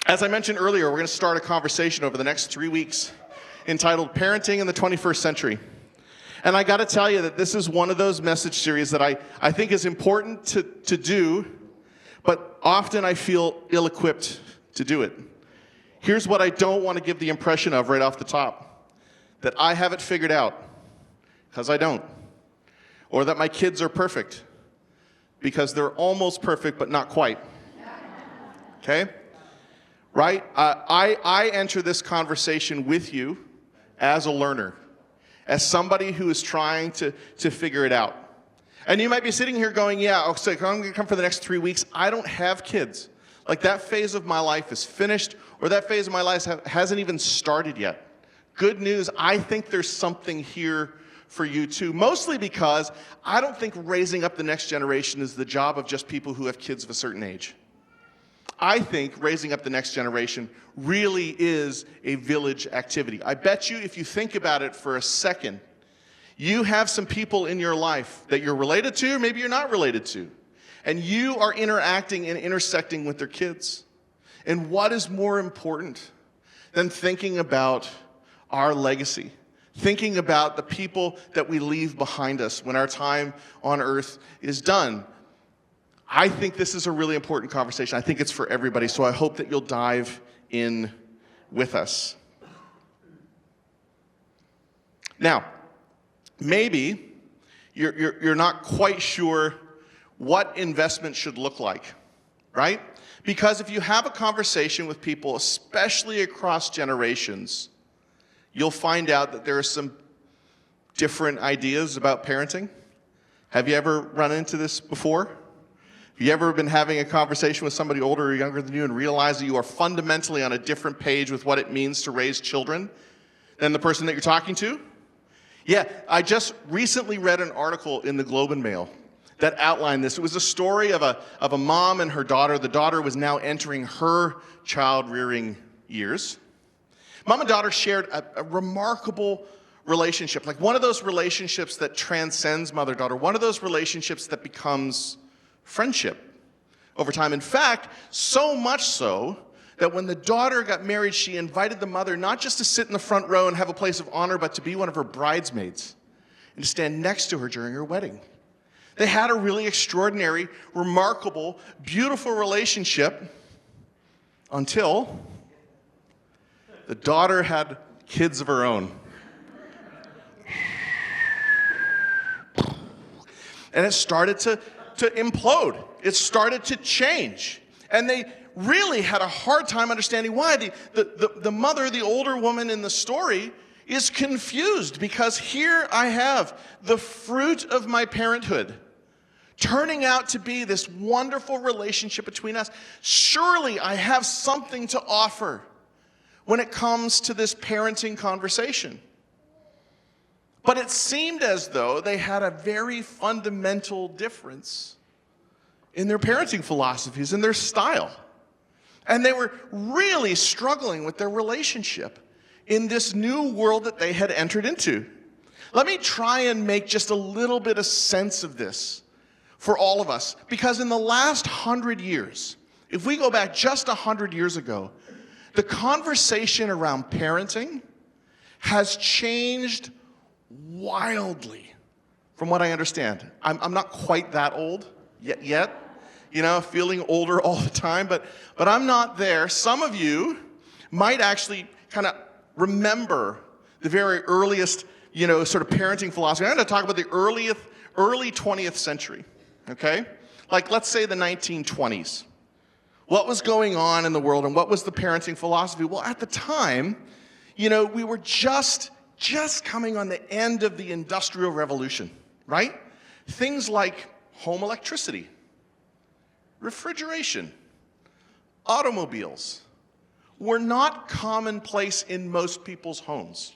As I mentioned earlier, we're going to start a conversation over the next 3 weeks entitled Parenting in the 21st Century. And I got to tell you that this is one of those message series that I think is important to do, but often I feel ill-equipped to do it. Here's what I don't want to give the impression of right off the top: that I have it figured out, because I don't. Or that my kids are perfect, because they're almost perfect, but not quite. Okay? Right? I enter this conversation with you as a learner, as somebody who is trying to figure it out. And you might be sitting here going, yeah, so I'm going to come for the next 3 weeks. I don't have kids. Like, that phase of my life is finished, or that phase of my life hasn't even started yet. Good news, I think there's something here for you too, mostly because I don't think raising up the next generation is the job of just people who have kids of a certain age. I think raising up the next generation really is a village activity. I bet you, if you think about it for a second, you have some people in your life that you're related to, or maybe you're not related to, and you are interacting and intersecting with their kids. And what is more important than thinking about our legacy, thinking about the people that we leave behind us when our time on earth is done? I think this is a really important conversation. I think it's for everybody, so I hope that you'll dive in with us. Now, maybe you're not quite sure what investment should look like, right? Because if you have a conversation with people, especially across generations, you'll find out that there are some different ideas about parenting. Have you ever run into this before? Have you ever been having a conversation with somebody older or younger than you and realized that you are fundamentally on a different page with what it means to raise children than the person that you're talking to? Yeah, I just recently read an article in the Globe and Mail that outlined this. It was a story of a mom and her daughter. The daughter was now entering her child-rearing years. Mom and daughter shared a remarkable relationship, like one of those relationships that transcends mother-daughter, one of those relationships that becomes friendship over time. In fact, so much so that when the daughter got married, she invited the mother not just to sit in the front row and have a place of honor, but to be one of her bridesmaids and to stand next to her during her wedding. They had a really extraordinary, remarkable, beautiful relationship until the daughter had kids of her own. And it started to implode. It started to change. And they really had a hard time understanding why. The mother, the older woman in the story, is confused because here I have the fruit of my parenthood turning out to be this wonderful relationship between us. Surely I have something to offer when it comes to this parenting conversation. But it seemed as though they had a very fundamental difference in their parenting philosophies and their style. And they were really struggling with their relationship in this new world that they had entered into. Let me try and make just a little bit of sense of this for all of us. Because in the last 100 years, if we go back just 100 years ago, the conversation around parenting has changed wildly, from what I understand. I'm not quite that old yet, feeling older all the time, but I'm not there. Some of you might actually kind of remember the very earliest, sort of parenting philosophy. I'm going to talk about the early 20th century, okay? Like, let's say the 1920s. What was going on in the world and what was the parenting philosophy? Well, at the time, we were just coming on the end of the Industrial Revolution, right? Things like home electricity, refrigeration, automobiles were not commonplace in most people's homes,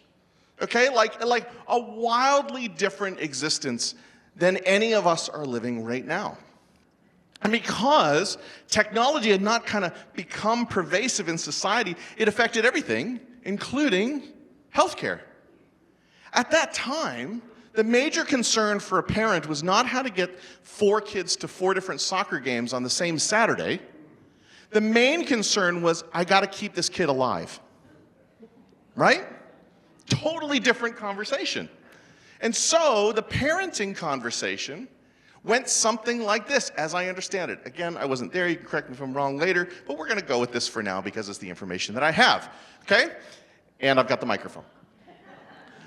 okay? Like a wildly different existence than any of us are living right now. And because technology had not kind of become pervasive in society, it affected everything, including healthcare. At that time, the major concern for a parent was not how to get 4 kids to 4 different soccer games on the same Saturday. The main concern was, I got to keep this kid alive. Right? Totally different conversation. And so the parenting conversation went something like this, as I understand it. Again, I wasn't there. You can correct me if I'm wrong later, but we're going to go with this for now because it's the information that I have. Okay? And I've got the microphone.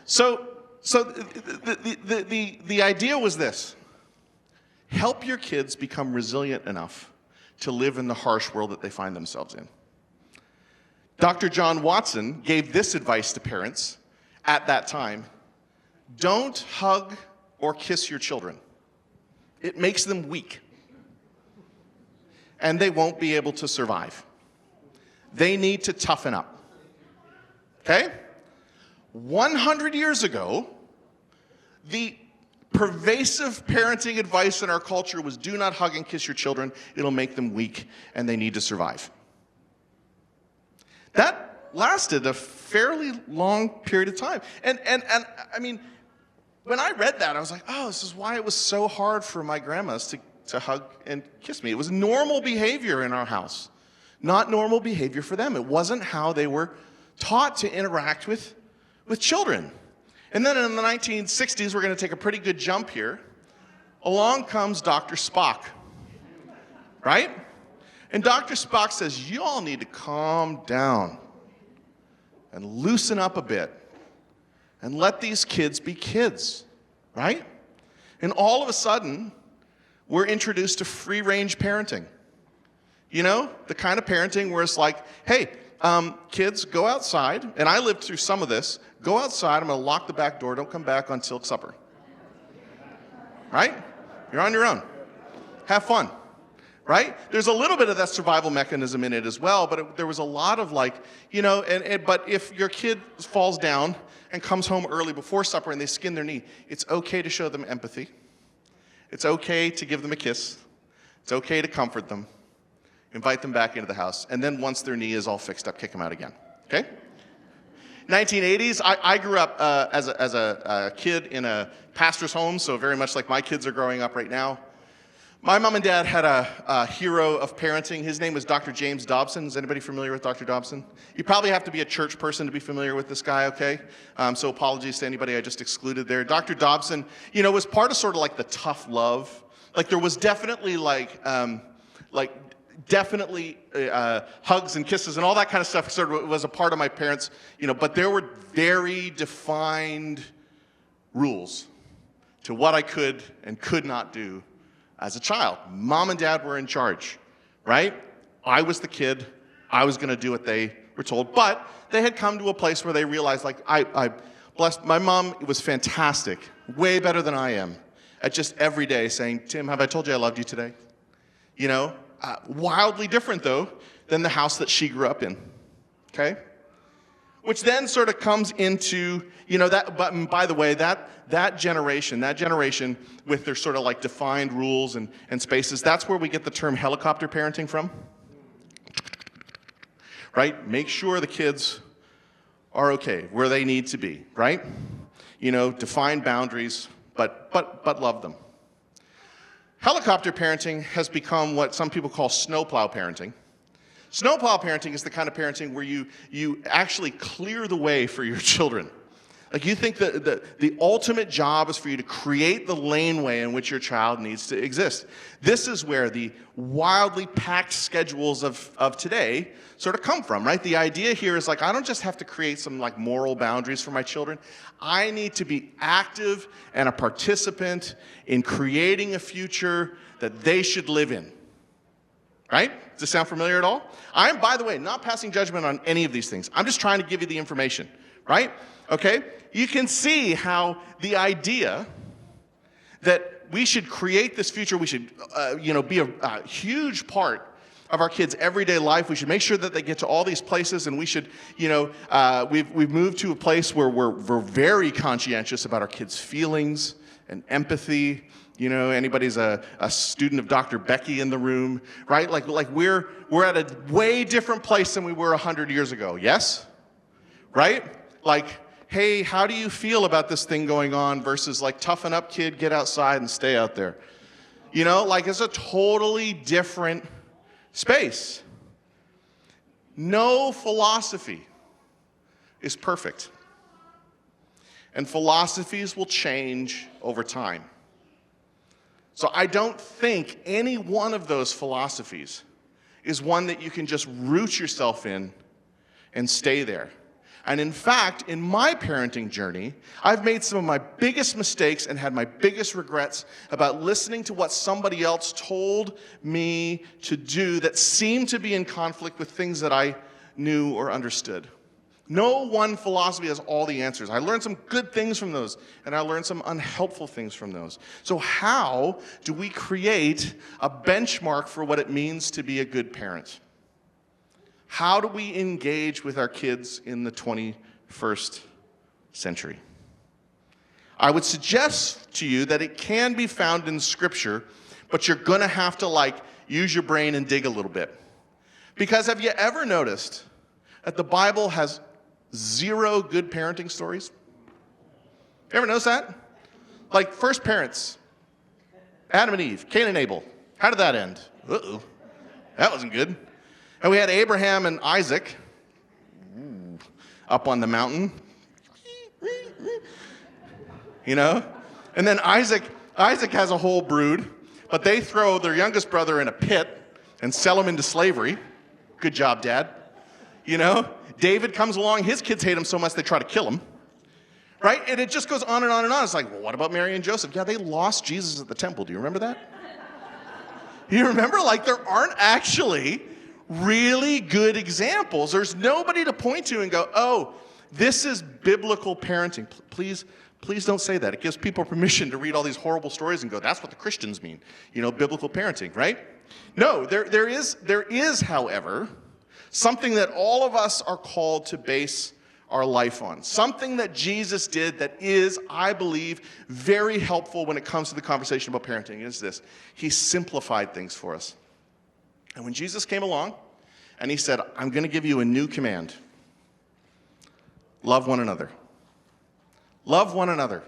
So the idea was this. Help your kids become resilient enough to live in the harsh world that they find themselves in. Dr. John Watson gave this advice to parents at that time. Don't hug or kiss your children. It makes them weak. And they won't be able to survive. They need to toughen up. Okay? 100 years ago, the pervasive parenting advice in our culture was do not hug and kiss your children. It'll make them weak and they need to survive. That lasted a fairly long period of time. And I mean, when I read that, I was like, oh, this is why it was so hard for my grandmas to hug and kiss me. It was normal behavior in our house, not normal behavior for them. It wasn't how they were taught to interact with children. And then in the 1960s, we're going to take a pretty good jump here. Along comes Dr. Spock, right? And Dr. Spock says, you all need to calm down and loosen up a bit and let these kids be kids, right? And all of a sudden, we're introduced to free-range parenting. You know, the kind of parenting where it's like, hey, kids, go outside. And I lived through some of this. Go outside. I'm going to lock the back door. Don't come back until supper. Right? You're on your own. Have fun. Right? There's a little bit of that survival mechanism in it as well, but there was a lot of like, you know, but if your kid falls down and comes home early before supper and they skin their knee, it's okay to show them empathy. It's okay to give them a kiss. It's okay to comfort them. Invite them back into the house. And then once their knee is all fixed up, kick them out again. Okay? 1980s, I grew up as a kid in a pastor's home, so very much like my kids are growing up right now. My mom and dad had a hero of parenting. His name was Dr. James Dobson. Is anybody familiar with Dr. Dobson? You probably have to be a church person to be familiar with this guy, okay? So apologies to anybody I just excluded there. Dr. Dobson, you know, was part of sort of like the tough love. Like there was definitely definitely hugs and kisses and all that kind of stuff sort of was a part of my parents, you know, but there were very defined rules to what I could and could not do as a child. Mom and dad were in charge, right? I was the kid. I was going to do what they were told. But they had come to a place where they realized, like, I blessed, my mom was fantastic, way better than I am, at just every day saying, Tim, have I told you I loved you today? You know, wildly different, though, than the house that she grew up in, okay? Which then sort of comes into, you know, that, but by the way, that generation with their sort of like defined rules and spaces, that's where we get the term helicopter parenting from, right? Make sure the kids are okay, where they need to be, right? You know, define boundaries, but love them. Helicopter parenting has become what some people call snowplow parenting. Snowplow parenting is the kind of parenting where you actually clear the way for your children. Like you think that the ultimate job is for you to create the laneway in which your child needs to exist. This is where the wildly packed schedules of today sort of come from, right? The idea here is like, I don't just have to create some like moral boundaries for my children. I need to be active and a participant in creating a future that they should live in. Right? Does this sound familiar at all? I'm, by the way, not passing judgment on any of these things. I'm just trying to give you the information, right? Okay? You can see how the idea that we should create this future, we should, be a huge part of our kids' everyday life. We should make sure that they get to all these places, and we should, we've moved to a place where we're very conscientious about our kids' feelings and empathy. You know, anybody's a student of Dr. Becky in the room, right? Like we're at a way different place than we were 100 years ago, yes? Right? Like, hey, how do you feel about this thing going on versus like, toughen up, kid, get outside and stay out there. You know, like it's a totally different space. No philosophy is perfect. And philosophies will change over time. So I don't think any one of those philosophies is one that you can just root yourself in and stay there. And in fact, in my parenting journey, I've made some of my biggest mistakes and had my biggest regrets about listening to what somebody else told me to do that seemed to be in conflict with things that I knew or understood. No one philosophy has all the answers. I learned some good things from those, and I learned some unhelpful things from those. So how do we create a benchmark for what it means to be a good parent? How do we engage with our kids in the 21st century? I would suggest to you that it can be found in Scripture, but you're going to have to use your brain and dig a little bit. Because have you ever noticed that the Bible has 0 good parenting stories? You ever notice that? Like first parents, Adam and Eve, Cain and Abel. How did that end? Uh-oh, that wasn't good. And we had Abraham and Isaac up on the mountain. You know? And then Isaac has a whole brood, but they throw their youngest brother in a pit and sell him into slavery. Good job, Dad. You know? David comes along, his kids hate him so much they try to kill him. Right? And it just goes on and on and on. It's like, well, what about Mary and Joseph? Yeah, they lost Jesus at the temple. Do you remember that? You remember? There aren't actually really good examples. There's nobody to point to and go, oh, this is biblical parenting. Please don't say that. It gives people permission to read all these horrible stories and go, that's what the Christians mean. Biblical parenting, right? No, there is, however, something that all of us are called to base our life on. Something that Jesus did that is, I believe, very helpful when it comes to the conversation about parenting is this. He simplified things for us. And when Jesus came along and he said, I'm going to give you a new command. Love one another. Love one another.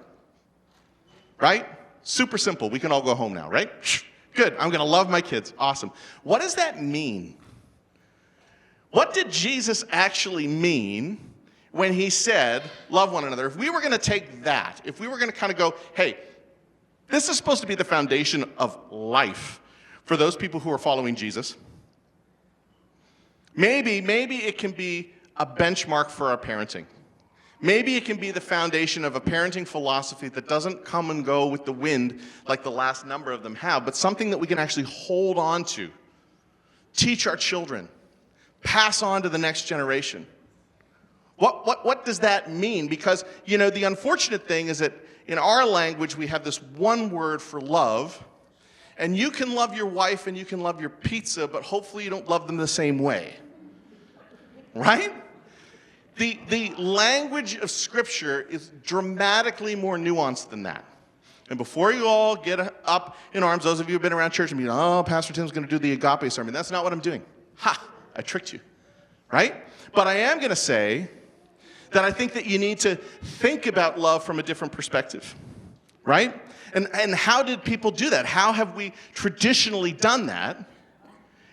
Right? Super simple. We can all go home now, right? Good. I'm going to love my kids. Awesome. What does that mean? What did Jesus actually mean when he said, love one another? If we were going to take that, if we were going to kind of go, hey, this is supposed to be the foundation of life for those people who are following Jesus. Maybe it can be a benchmark for our parenting. Maybe it can be the foundation of a parenting philosophy that doesn't come and go with the wind like the last number of them have, but something that we can actually hold on to, teach our children, pass on to the next generation. What does that mean? Because, the unfortunate thing is that in our language we have this one word for love, and you can love your wife and you can love your pizza, but hopefully you don't love them the same way. Right? The language of Scripture is dramatically more nuanced than that. And before you all get up in arms, those of you who have been around church and be like, oh, Pastor Tim's going to do the agape sermon. That's not what I'm doing. Ha! I tricked you. Right? But I am going to say that I think that you need to think about love from a different perspective. Right? And how did people do that? How have we traditionally done that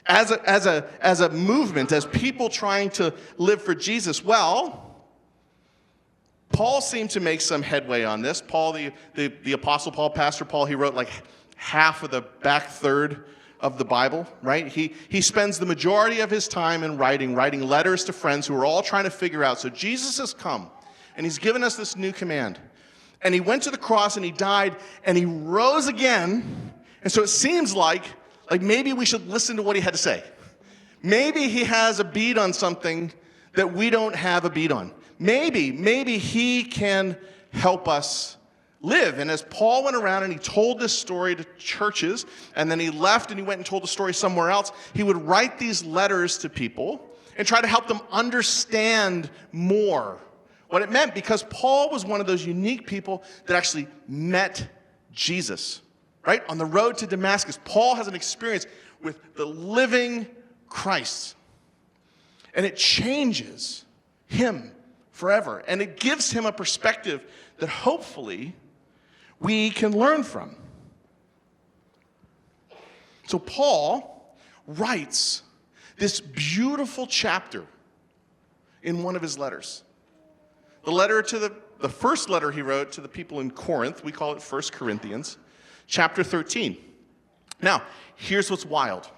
as a movement, as people trying to live for Jesus? Well, Paul seemed to make some headway on this. Paul, the Apostle Paul, Pastor Paul, he wrote half of the back third of the Bible, right? He spends the majority of his time in writing letters to friends who are all trying to figure out. So Jesus has come, and he's given us this new command. And he went to the cross, and he died, and he rose again. And so it seems like maybe we should listen to what he had to say. Maybe he has a beat on something that we don't have a beat on. Maybe he can help us live. And as Paul went around and he told this story to churches, and then he left and he went and told the story somewhere else, he would write these letters to people and try to help them understand more what it meant, because Paul was one of those unique people that actually met Jesus, right? On the road to Damascus, Paul has an experience with the living Christ. And it changes him forever. And it gives him a perspective that hopefully we can learn from. So Paul writes this beautiful chapter in one of his letters. The letter to the first letter he wrote to the people in Corinth, we call it 1 Corinthians, chapter 13. Now, here's what's wild.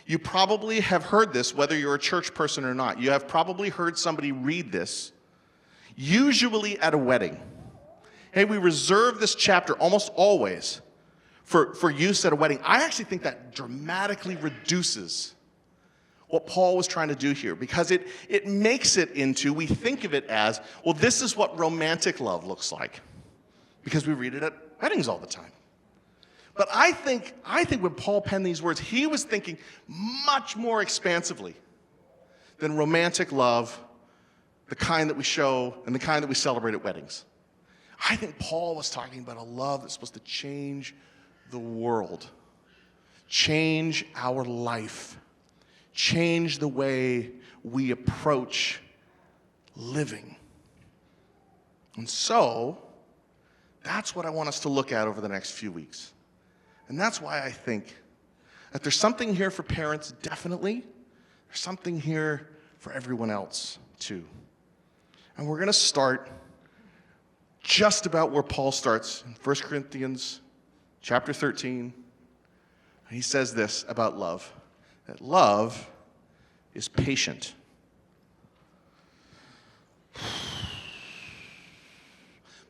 You probably have heard this, whether you're a church person or not. You have probably heard somebody read this, usually at a wedding. Hey, we reserve this chapter almost always for use at a wedding. I actually think that dramatically reduces what Paul was trying to do here, because it makes it into, we think of it as, well, this is what romantic love looks like, because we read it at weddings all the time. But I think when Paul penned these words, he was thinking much more expansively than romantic love, the kind that we show and the kind that we celebrate at weddings. I think Paul was talking about a love that's supposed to change the world, change our life, change the way we approach living. And so, that's what I want us to look at over the next few weeks. And that's why I think that there's something here for parents, definitely. There's something here for everyone else, too. And we're going to start just about where Paul starts in 1 Corinthians chapter 13. And he says this about love, that love is patient.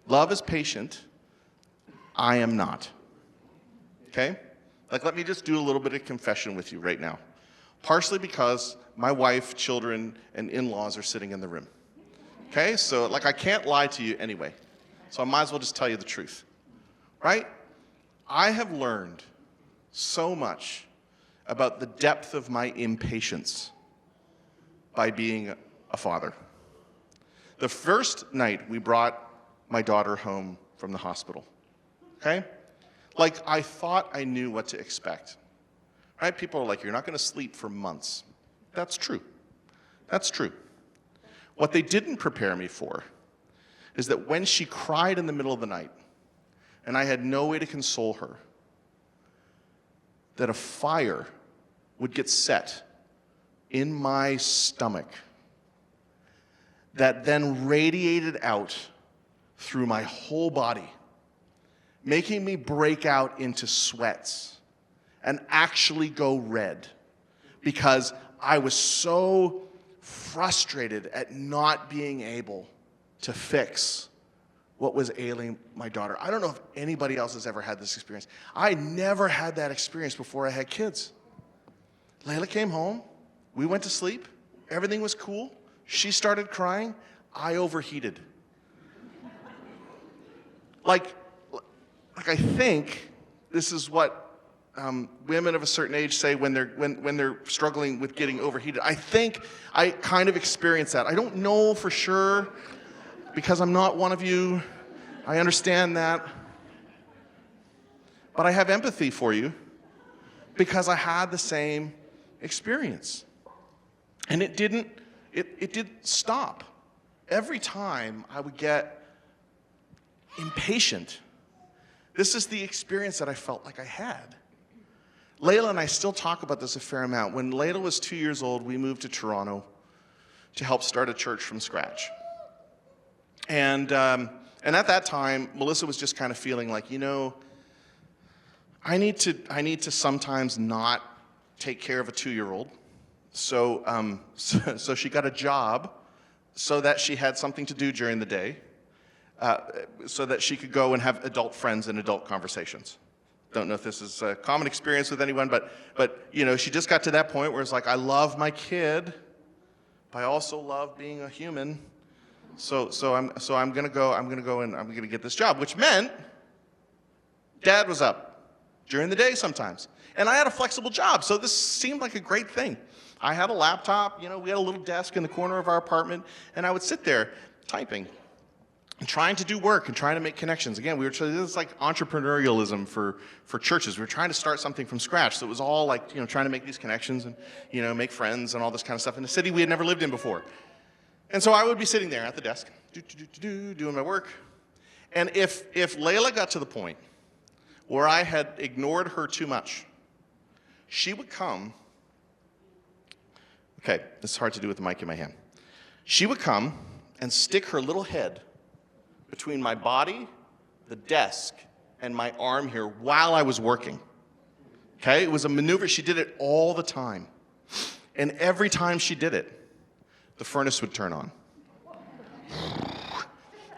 Love is patient. I am not. Okay? Like, let me just do a little bit of confession with you right now. Partially because my wife, children, and in-laws are sitting in the room. Okay? So, like, I can't lie to you anyway. So I might as well just tell you the truth. Right? I have learned so much about the depth of my impatience by being a father. The first night we brought my daughter home from the hospital. Okay? Like, I thought I knew what to expect. Right? People are like, you're not going to sleep for months. That's true. That's true. What they didn't prepare me for is that when she cried in the middle of the night, and I had no way to console her, that a fire would get set in my stomach that then radiated out through my whole body, making me break out into sweats and actually go red because I was so frustrated at not being able to fix what was ailing my daughter. I don't know if anybody else has ever had this experience. I never had that experience before I had kids. Layla came home. We went to sleep. Everything was cool. She started crying. I overheated. Like I think this is what women of a certain age say when they're struggling with getting overheated. I think I kind of experienced that. I don't know for sure because I'm not one of you. I understand that. But I have empathy for you because I had the same experience. And it didn't stop. Every time I would get impatient, this is the experience that I felt like I had. Layla and I still talk about this a fair amount. When Layla was 2 years old, we moved to Toronto to help start a church from scratch. And at that time, Melissa was just kind of feeling like, I need to sometimes not take care of a 2-year-old. So she got a job so that she had something to do during the day, so that she could go and have adult friends and adult conversations. Don't know if this is a common experience with anyone, but she just got to that point where it's like, I love my kid, but I also love being a human. So I'm gonna go and I'm gonna get this job, which meant Dad was up during the day sometimes, and I had a flexible job, so this seemed like a great thing. I had a laptop, we had a little desk in the corner of our apartment, and I would sit there typing and trying to do work and trying to make connections. Again, this is like entrepreneurialism for churches. We were trying to start something from scratch, so it was all like trying to make these connections and make friends and all this kind of stuff in a city we had never lived in before. And so I would be sitting there at the desk, doing my work. And if Layla got to the point where I had ignored her too much, she would come Okay, it's hard to do with the mic in my hand. She would come and stick her little head between my body, the desk, and my arm here while I was working. Okay, it was a maneuver. She did it all the time. And every time she did it, the furnace would turn on.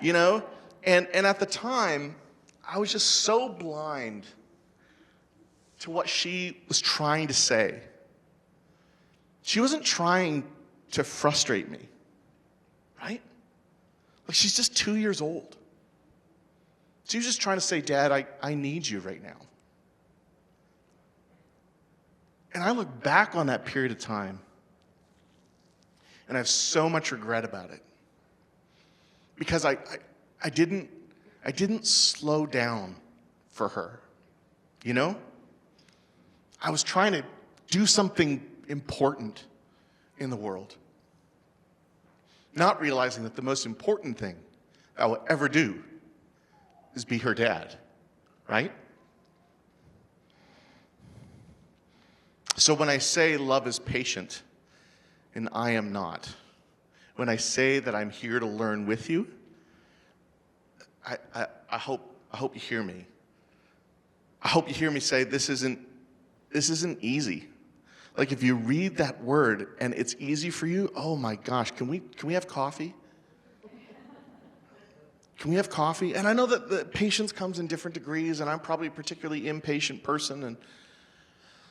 You know? And at the time, I was just so blind to what she was trying to say. She wasn't trying to frustrate me, right? Like, she's just 2 years old. She was just trying to say, Dad, I need you right now. And I look back on that period of time, and I have so much regret about it. Because I didn't slow down for her, you know? I was trying to do something important in the world, not realizing that the most important thing I will ever do is be her dad, right? So when I say love is patient, and I am not, when I say that I'm here to learn with you, I hope you hear me. I hope you hear me say this isn't easy. Like, if you read that word and it's easy for you, oh my gosh, can we have coffee? Can we have coffee? And I know that the patience comes in different degrees, and I'm probably a particularly impatient person, and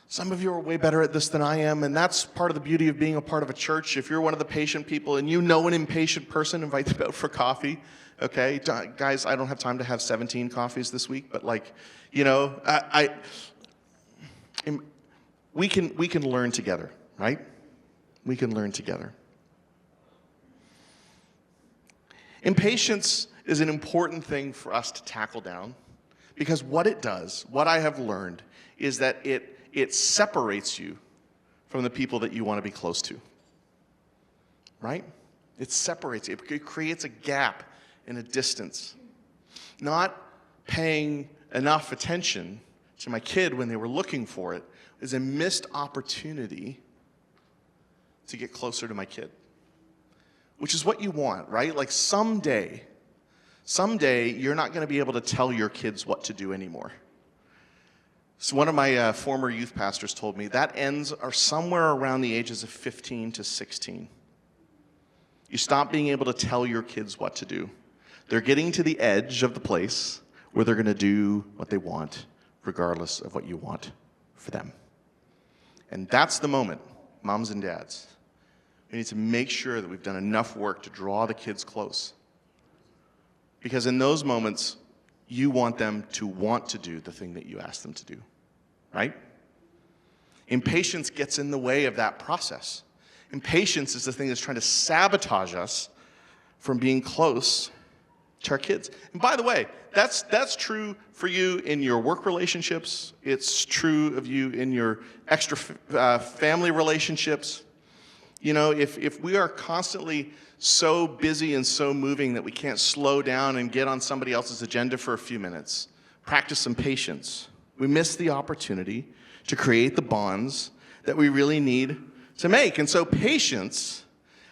some of you are way better at this than I am, and that's part of the beauty of being a part of a church. If you're one of the patient people and you know an impatient person, invite them out for coffee, okay? Guys, I don't have time to have 17 coffees this week, but we can learn together, right? We can learn together. Impatience is an important thing for us to tackle down, because what it does, what I have learned, is that it separates you from the people that you want to be close to, right? It separates you. It creates a gap and a distance. Not paying enough attention to my kid when they were looking for it is a missed opportunity to get closer to my kid, which is what you want, right? Like, someday you're not going to be able to tell your kids what to do anymore. So one of my former youth pastors told me that ends are somewhere around the ages of 15 to 16. You stop being able to tell your kids what to do. They're getting to the edge of the place where they're going to do what they want, regardless of what you want for them. And that's the moment, moms and dads, we need to make sure that we've done enough work to draw the kids close. Because in those moments, you want them to want to do the thing that you ask them to do, right? Impatience gets in the way of that process. Impatience is the thing that's trying to sabotage us from being close to our kids. And by the way, that's true for you in your work relationships. It's true of you in your extra family relationships. You know, if we are constantly so busy and so moving that we can't slow down and get on somebody else's agenda for a few minutes, practice some patience, we miss the opportunity to create the bonds that we really need to make. And so patience,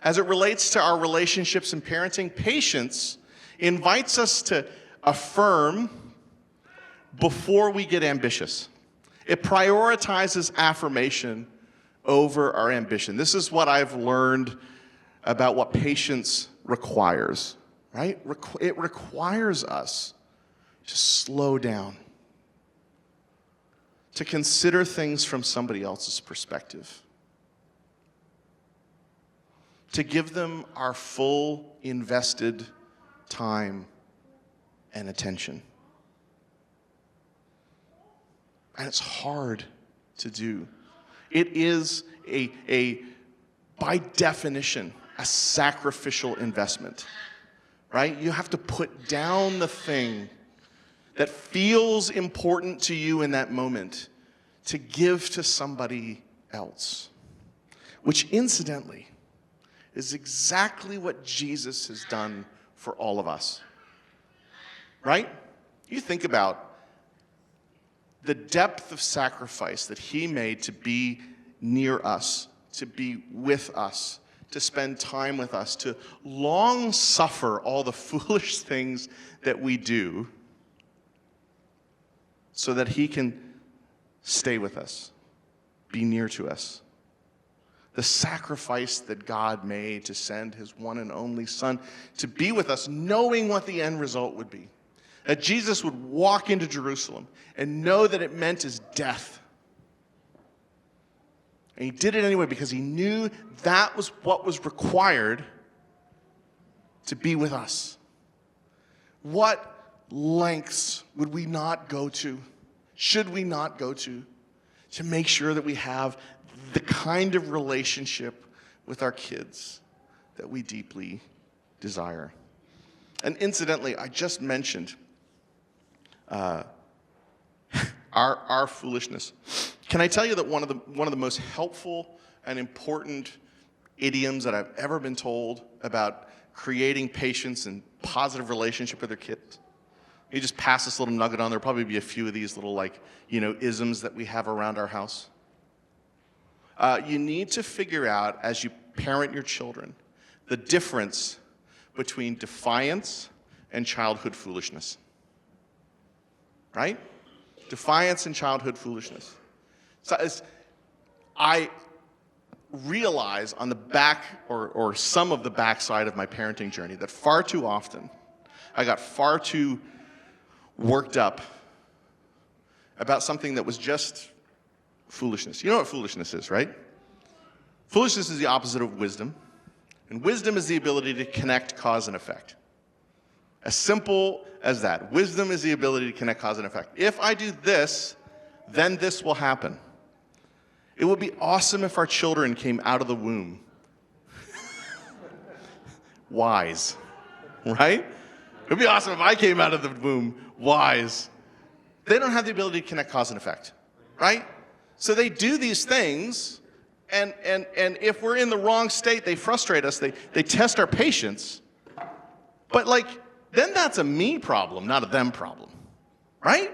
as it relates to our relationships and parenting, patience invites us to affirm before we get ambitious. It prioritizes affirmation over our ambition. This is what I've learned about what patience requires, right? It requires us to slow down, to consider things from somebody else's perspective, to give them our full invested time and attention. And it's hard to do. It is by definition, a sacrificial investment, right? You have to put down the thing that feels important to you in that moment to give to somebody else, which incidentally is exactly what Jesus has done for all of us, right? You think about the depth of sacrifice that he made to be near us, to be with us, to spend time with us, to long suffer all the foolish things that we do so that he can stay with us, be near to us. The sacrifice that God made to send his one and only Son to be with us, knowing what the end result would be. That Jesus would walk into Jerusalem and know that it meant his death. And he did it anyway because he knew that was what was required to be with us. What lengths would we not go to, should we not go to make sure that we have the kind of relationship with our kids that we deeply desire? And incidentally, I just mentioned our foolishness. Can I tell you that one of the most helpful and important idioms that I've ever been told about creating patience and positive relationship with their kids? You just pass this little nugget on. There'll probably be a few of these little isms that we have around our house. You need to figure out, as you parent your children, the difference between defiance and childhood foolishness. Right? Defiance and childhood foolishness. So as I realize on the back or some of the backside of my parenting journey that far too often I got far too worked up about something that was just foolishness. You know what foolishness is, right? Foolishness is the opposite of wisdom. And wisdom is the ability to connect cause and effect. As simple as that. Wisdom is the ability to connect cause and effect. If I do this, then this will happen. It would be awesome if our children came out of the womb wise, right? It would be awesome if I came out of the womb wise. They don't have the ability to connect cause and effect, right? So they do these things, and if we're in the wrong state, they frustrate us, they test our patience. But then that's a me problem, not a them problem, right?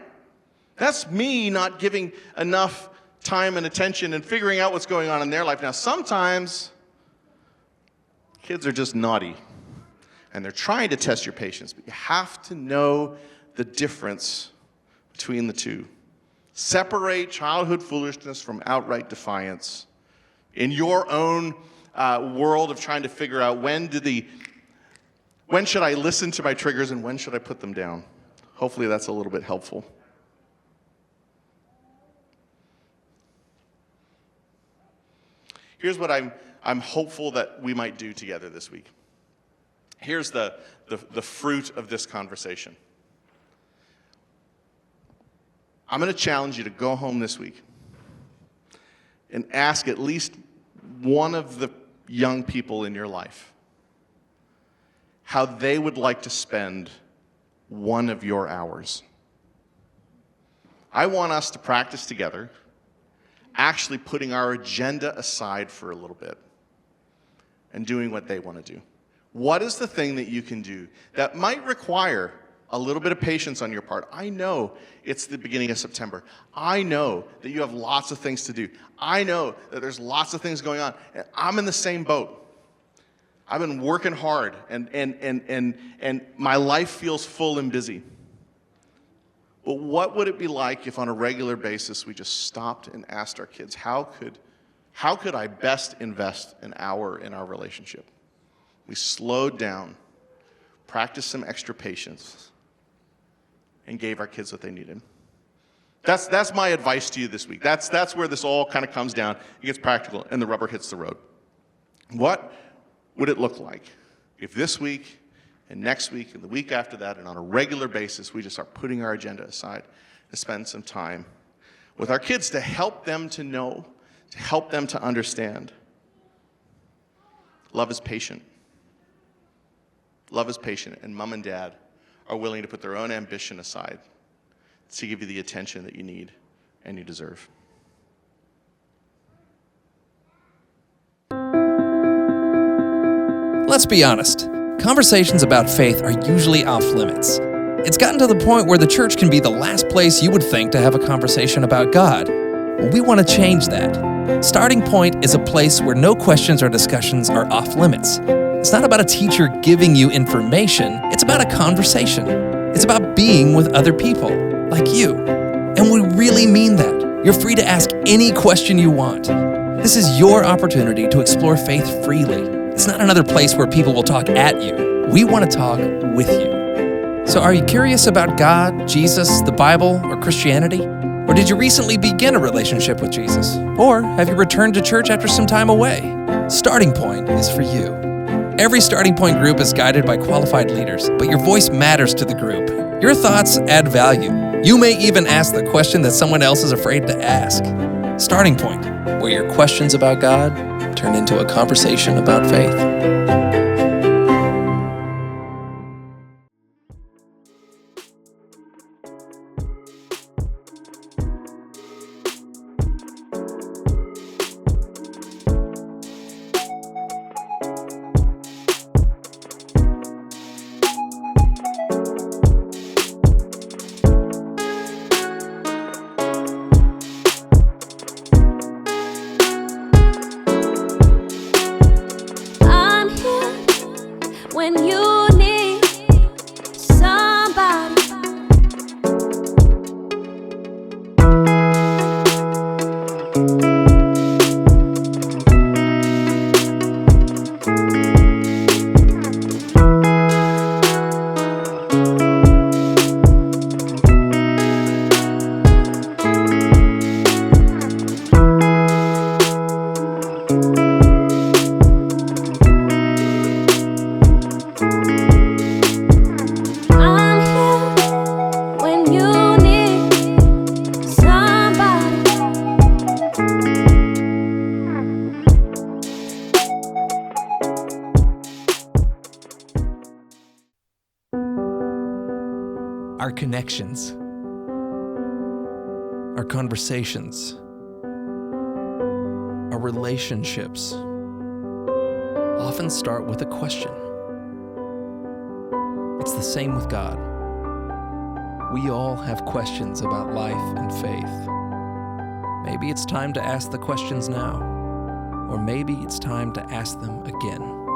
That's me not giving enough time and attention and figuring out what's going on in their life. Now, sometimes kids are just naughty, and they're trying to test your patience, but you have to know the difference between the two. Separate childhood foolishness from outright defiance. In your own world of trying to figure out when should I listen to my triggers and when should I put them down? Hopefully that's a little bit helpful. Here's what I'm hopeful that we might do together this week. Here's the fruit of this conversation. I'm going to challenge you to go home this week and ask at least one of the young people in your life how they would like to spend one of your hours. I want us to practice together, actually putting our agenda aside for a little bit and doing what they want to do. What is the thing that you can do that might require a little bit of patience on your part? I know it's the beginning of September. I know that you have lots of things to do. I know that there's lots of things going on. And I'm in the same boat. I've been working hard, and my life feels full and busy. But what would it be like if on a regular basis we just stopped and asked our kids, how could I best invest an hour in our relationship? We slowed down, practiced some extra patience, and gave our kids what they needed. That's my advice to you this week. That's where this all kind of comes down. It gets practical, and the rubber hits the road. What would it look like if this week and next week and the week after that and on a regular basis we just start putting our agenda aside to spend some time with our kids to help them to know, to help them to understand? Love is patient. Love is patient, and mom and dad are willing to put their own ambition aside to give you the attention that you need and you deserve. Let's be honest, conversations about faith are usually off limits. It's gotten to the point where the church can be the last place you would think to have a conversation about God. Well, we want to change that. Starting Point is a place where no questions or discussions are off limits. It's not about a teacher giving you information, it's about a conversation. It's about being with other people, like you. And we really mean that. You're free to ask any question you want. This is your opportunity to explore faith freely. It's not another place where people will talk at you. We want to talk with you. So are you curious about God, Jesus, the Bible, or Christianity? Or did you recently begin a relationship with Jesus? Or have you returned to church after some time away? Starting Point is for you. Every Starting Point group is guided by qualified leaders, but your voice matters to the group. Your thoughts add value. You may even ask the question that someone else is afraid to ask. Starting Point, where your questions about God turn into a conversation about faith. When you need somebody, I'm here when you need somebody. Our connections, our conversations, our relationships often start with a question. It's the same with God. We all have questions about life and faith. Maybe it's time to ask the questions now, or maybe it's time to ask them again.